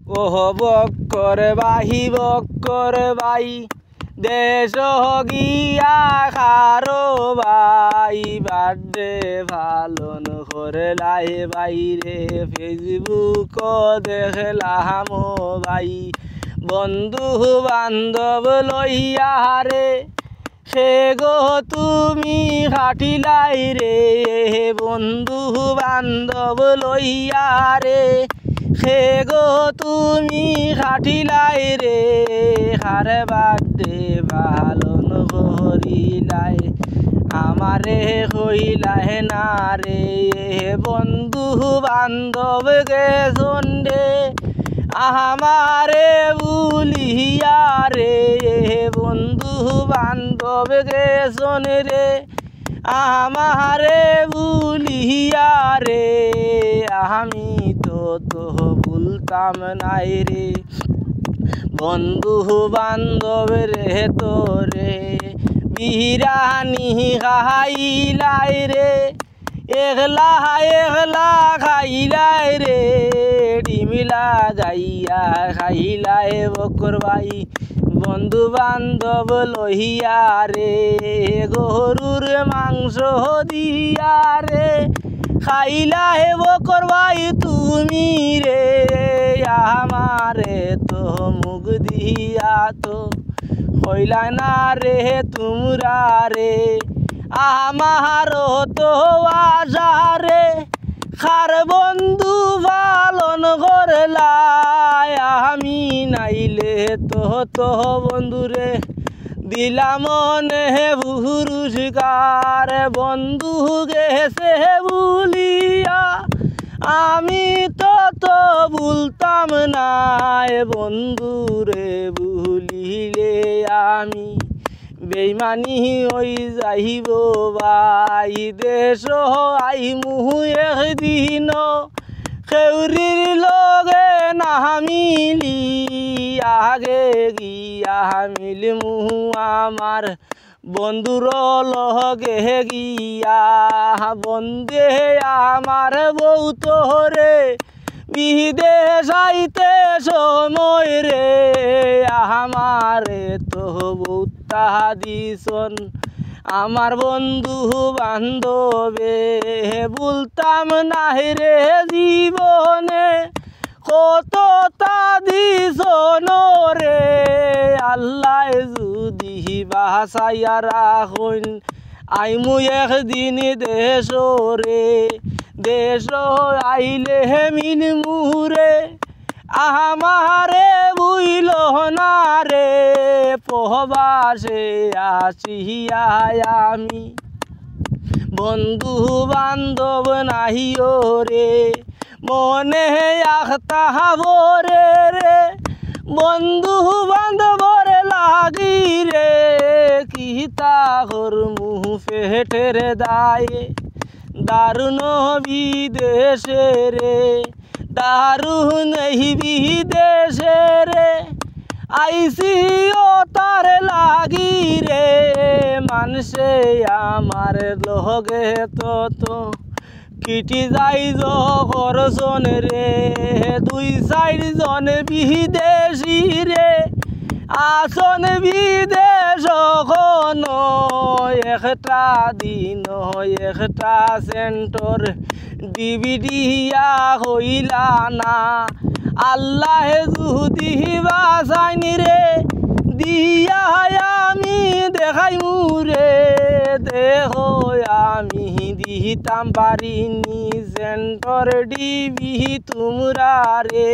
ওহ Bakkar by দেশ গিয়া খারো বাই বার্থডে পালন করলাই বাইরে ফেসবুক দেখলাম বাই বন্ধু বান্ধব লইয়া রে সে গো তুমি খাটিলাই রে বন্ধু বান্ধব লইয়া রে সে গো তুমি খাটিলাই রে হার বার্থডে পালন করিলাই আমারে কইলাই না রে বন্ধু বান্ধব গেছন রে আমারে ভুলিয়া রে বন্ধু বান্ধব গেছন রে আমারে ভুলিয়া রে আমি তো ভুলতাম নাই রে বন্ধু বান্ধব রে তোরে বিরানি খাইলাই রে একলা খাইলাই রে ডিমিলা গাইয়া খাইলাই বকর ভাই বন্ধু বান্ধব লইয়া রে গরুর মাংস দিয়া রে খাইলা হে বকর ভাই তুমি রে আমারে তো মুখ দিয়া তো হইলা না রে তোমরা রে আমারও তো আশা রে খার বন্ধু পালন করলাই আমি নাইলে তো বন্ধু রে দিলাম নে পুরস্কার বন্ধু গেছে ভুলিয়া আমি তো ভুলতাম না বন্ধু রে ভুলিলে আমি বেইমানি হই যাইব ভাই দেশ আইমু একদিন খেউরির লগে না মিলি আগে গিয়া মিলমু আমার বন্ধুর লগে গিয়া বন্দে আমার বউ তোরে বিদেশ আইতে সময় রে আমারে তো বউতা দিছন আমার বন্ধু বান্ধবে বলতাম না রে জীবনে কত তা দিছন রে আল্লাহ যদি বাসাইয়া রাখুন আইমু একদিন দেশ রে দেশ আইলে মিলমু রে আমারে বুইল না রে প্রবাসে আসিয়া আমি বন্ধু বান্ধব নাহিও রে মনে আখতা বরে রে বন্ধু বান্ধবর লাগি রে কিতা করমু পেটের দায়ে দারুণ বিদেশে রে দারুণ বিদেশে রে আইসি ও তার লাগি রে মানুষে আমার লগে তো কিটি যাই যখন রে দুই চার জন বিদেশি রে আসন বিদেশ কোনো একটা দিন একটা সেন্টর ডিবিডিয়া হইলা না আল্লাহ যদি বাসাইনি রে দিয়া আমি দেখাই মুরে দেখো আমি দিতাম পারিনি সেন্টর ডিবি তোমরা রে।